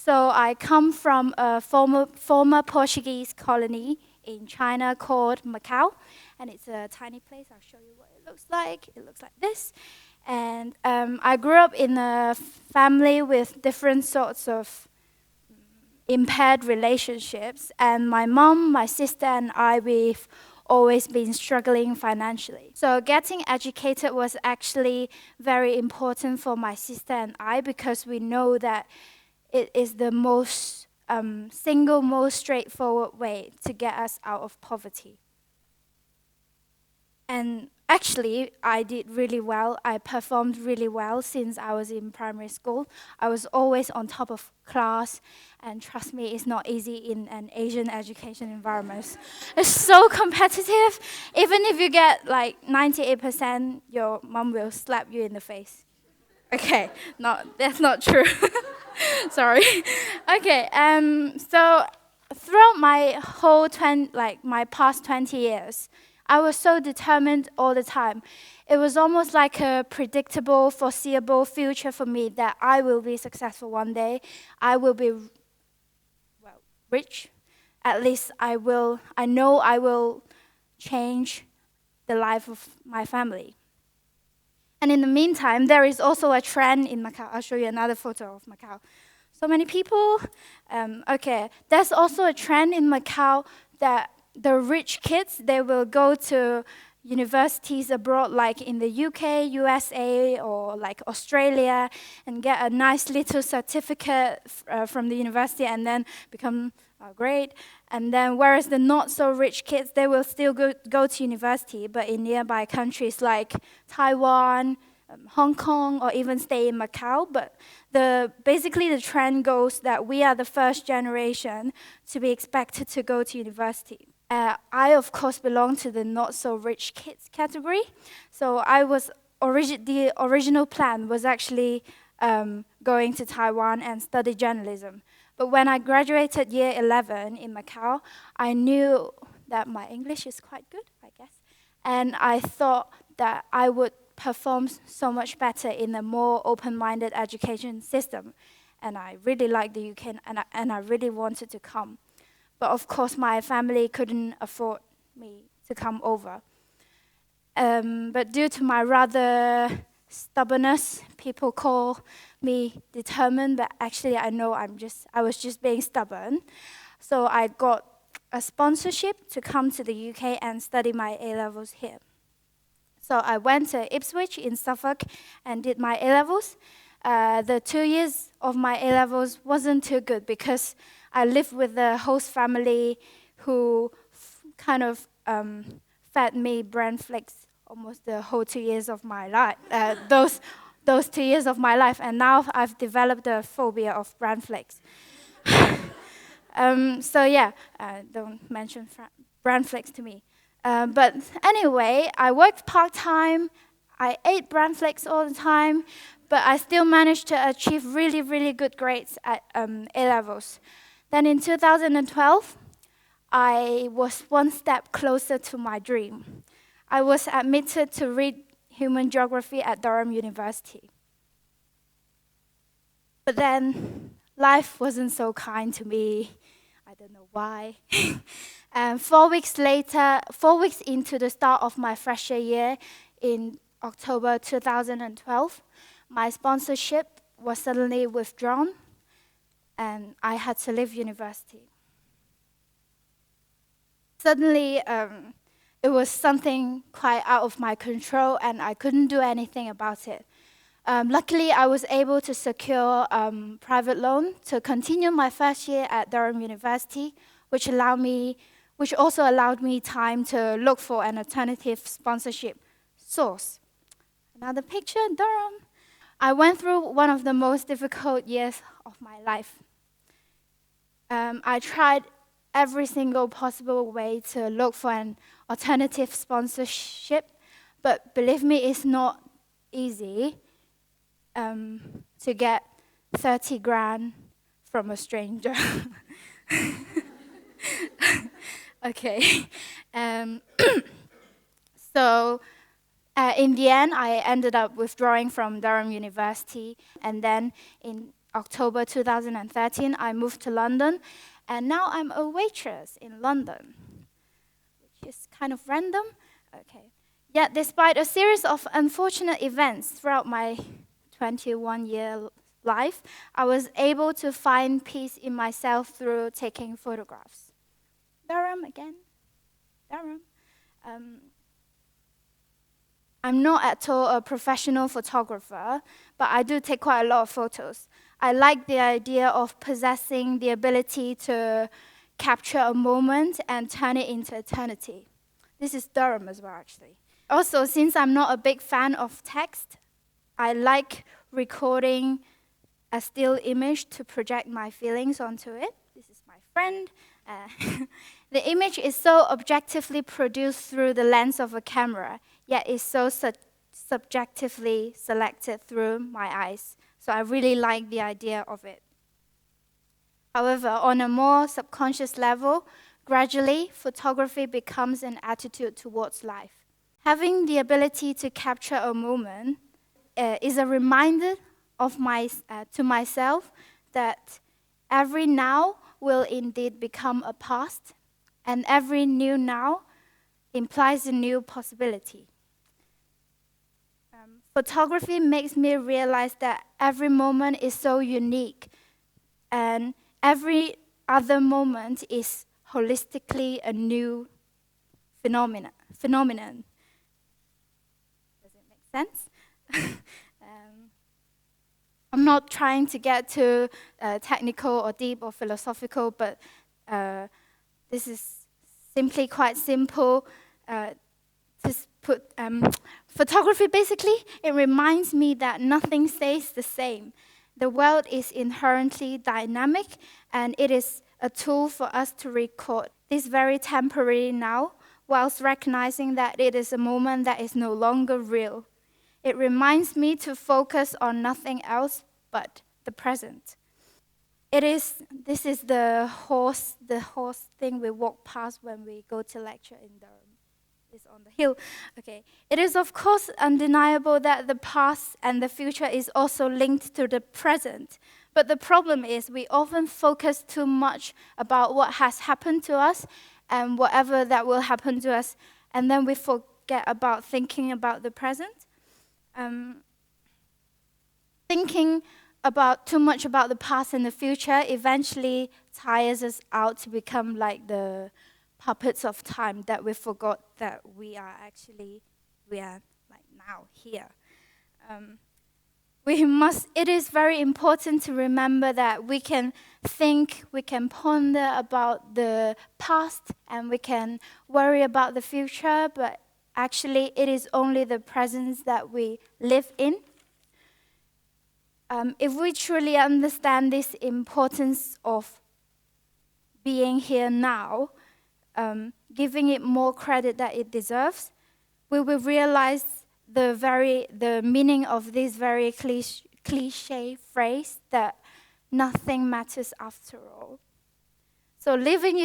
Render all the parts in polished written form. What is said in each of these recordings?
So I come from a former Portuguese colony in China called Macau, and it's a tiny place. I'll show you what it looks like. It looks like this. And I grew up in a family with different sorts of impaired relationships, and my mom, my sister, and we've always been struggling financially. So getting educated was actually very important for my sister and I, because we know that it is the single most straightforward way to get us out of poverty. And actually, I did really well. I performed really well since I was in primary school. I was always on top of class, and trust me, it's not easy in an Asian education environment. It's so competitive. Even if you get like 98%, your mom will slap you in the face. Okay, that's not true. Sorry. Okay, so throughout my whole my past 20 years, I was so determined all the time. It was almost like a predictable, foreseeable future for me that I will be successful one day. I will be, rich. At least I know I will change the life of my family. And in the meantime, there is also a trend in Macau. I'll show you another photo of Macau. So many people. Okay, there's also a trend in Macau that the rich kids, they will go to universities abroad, like in the UK, USA, or like Australia, and get a nice little certificate from the university, and then become great. And then whereas the not so rich kids, they will still go to university, but in nearby countries like Taiwan, Hong Kong, or even stay in Macau. But basically the trend goes that we are the first generation to be expected to go to university. I, of course, belong to the not-so-rich kids category. So the original plan was actually going to Taiwan and study journalism. But when I graduated year 11 in Macau, I knew that my English is quite good, I guess. And I thought that I would perform so much better in a more open-minded education system. And I really liked the UK, and I really wanted to come. But of course, my family couldn't afford me to come over. But due to my rather stubbornness, people call me determined, but actually I know I was just being stubborn. So I got a sponsorship to come to the UK and study my A-levels here. So I went to Ipswich in Suffolk and did my A-levels. The 2 years of my A-levels wasn't too good because I lived with the host family who kind of fed me bran flakes almost the whole 2 years of my life. Those 2 years of my life, and now I've developed a phobia of bran flakes. So yeah, don't mention bran flakes to me. But anyway, I worked part-time. I ate bran flakes all the time, but I still managed to achieve really, really good grades at A-levels. Then in 2012, I was one step closer to my dream. I was admitted to read human geography at Durham University. But then life wasn't so kind to me. I don't know why. 4 weeks into the start of my freshman year in October 2012, my sponsorship was suddenly withdrawn, and I had to leave university. Suddenly, it was something quite out of my control, and I couldn't do anything about it. Luckily, I was able to secure private loan to continue my first year at Durham University, which also allowed me time to look for an alternative sponsorship source. Another picture, Durham. I went through one of the most difficult years of my life. I tried every single possible way to look for an alternative sponsorship, but believe me, it's not easy to get 30 grand from a stranger. Okay. So in the end, I ended up withdrawing from Durham University, and then in October 2013, I moved to London, and now I'm a waitress in London, which is kind of random. Okay. Yet, despite a series of unfortunate events throughout my 21-year life, I was able to find peace in myself through taking photographs. Durham again. Durham. I'm not at all a professional photographer, but I do take quite a lot of photos. I like the idea of possessing the ability to capture a moment and turn it into eternity. This is Durham as well, actually. Also, since I'm not a big fan of text, I like recording a still image to project my feelings onto it. This is my friend. The image is so objectively produced through the lens of a camera, yet is so subjectively selected through my eyes. So I really like the idea of it. However, on a more subconscious level, gradually, photography becomes an attitude towards life. Having the ability to capture a moment is a reminder to myself that every now will indeed become a past, and every new now implies a new possibility. Photography makes me realize that every moment is so unique, and every other moment is holistically a new phenomenon. Does it make sense? I'm not trying to get too technical or deep or philosophical, but this is simply quite simple. Photography, basically, it reminds me that nothing stays the same. The world is inherently dynamic, and it is a tool for us to record this very temporary now, whilst recognizing that it is a moment that is no longer real. It reminds me to focus on nothing else but the present. This is the horse thing we walk past when we go to lecture in Durham. It's on the hill. Okay. It is of course undeniable that the past and the future is also linked to the present. But the problem is we often focus too much about what has happened to us and whatever that will happen to us, and then we forget about thinking about the present. Thinking too much about the past and the future eventually tires us out to become like the puppets of time, that we forgot that we are like now here. It is very important to remember that we can think, we can ponder about the past, and we can worry about the future, but actually it is only the present that we live in. If we truly understand this importance of being here now, giving it more credit that it deserves, we will realize the meaning of this very cliche phrase that nothing matters after all. So leaving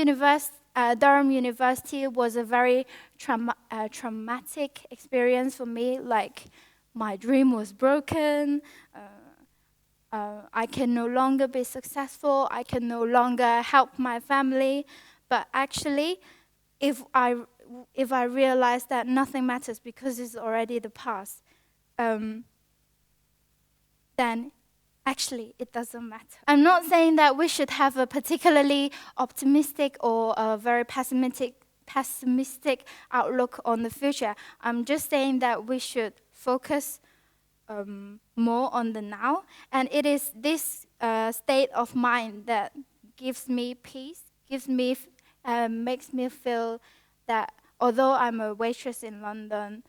Durham University was a very traumatic experience for me. Like, my dream was broken. I can no longer be successful. I can no longer help my family. But actually, if I realize that nothing matters because it's already the past, then actually it doesn't matter. I'm not saying that we should have a particularly optimistic or a very pessimistic outlook on the future. I'm just saying that we should focus more on the now, and it is this state of mind that gives me peace, makes me feel that although I'm a waitress in London,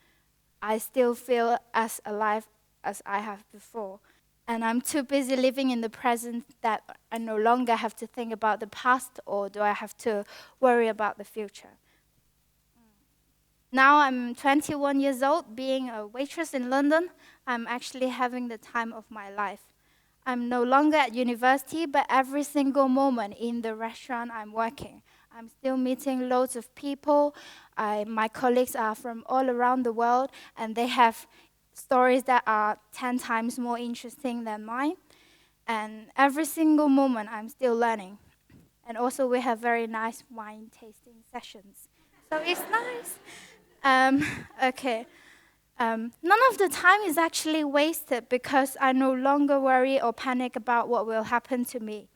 I still feel as alive as I have before. And I'm too busy living in the present that I no longer have to think about the past, or do I have to worry about the future. Now I'm 21 years old, being a waitress in London. I'm actually having the time of my life. I'm no longer at university, but every single moment in the restaurant I'm working, I'm still meeting loads of people. My colleagues are from all around the world, and they have stories that are 10 times more interesting than mine. And every single moment, I'm still learning. And also, we have very nice wine tasting sessions. So it's nice. Okay. None of the time is actually wasted because I no longer worry or panic about what will happen to me.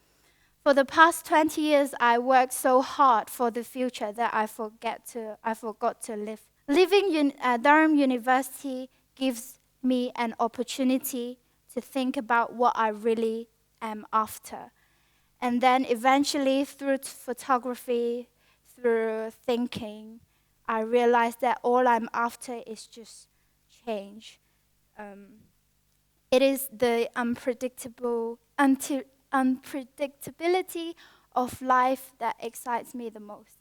For the past 20 years, I worked so hard for the future that I forgot to live. Living at Durham University gives me an opportunity to think about what I really am after. And then eventually, through photography, through thinking, I realized that all I'm after is just change. It is the unpredictability of life that excites me the most.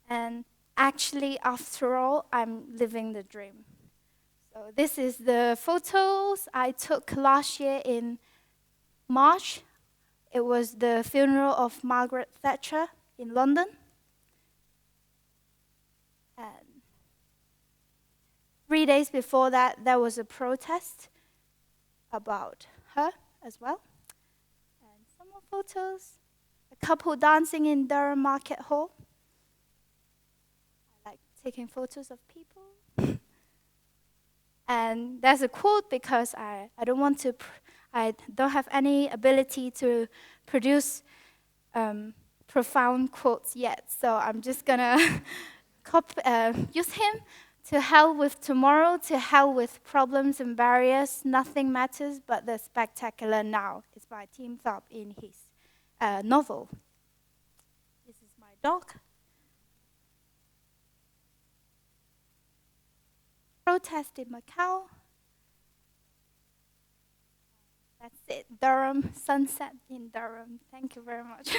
And actually, after all, I'm living the dream. So this is the photos I took last year in March. It was the funeral of Margaret Thatcher in London. And 3 days before that, there was a protest about her as well. And some more photos. A couple dancing in Durham Market Hall. I like taking photos of people. And there's a quote because I don't have any ability to produce profound quotes yet. So I'm just gonna use him. To hell with tomorrow, to hell with problems and barriers. Nothing matters but the spectacular now. It's by Tim Thorpe in his novel. This is my dog. Protest in Macau. That's it. Durham, sunset in Durham. Thank you very much.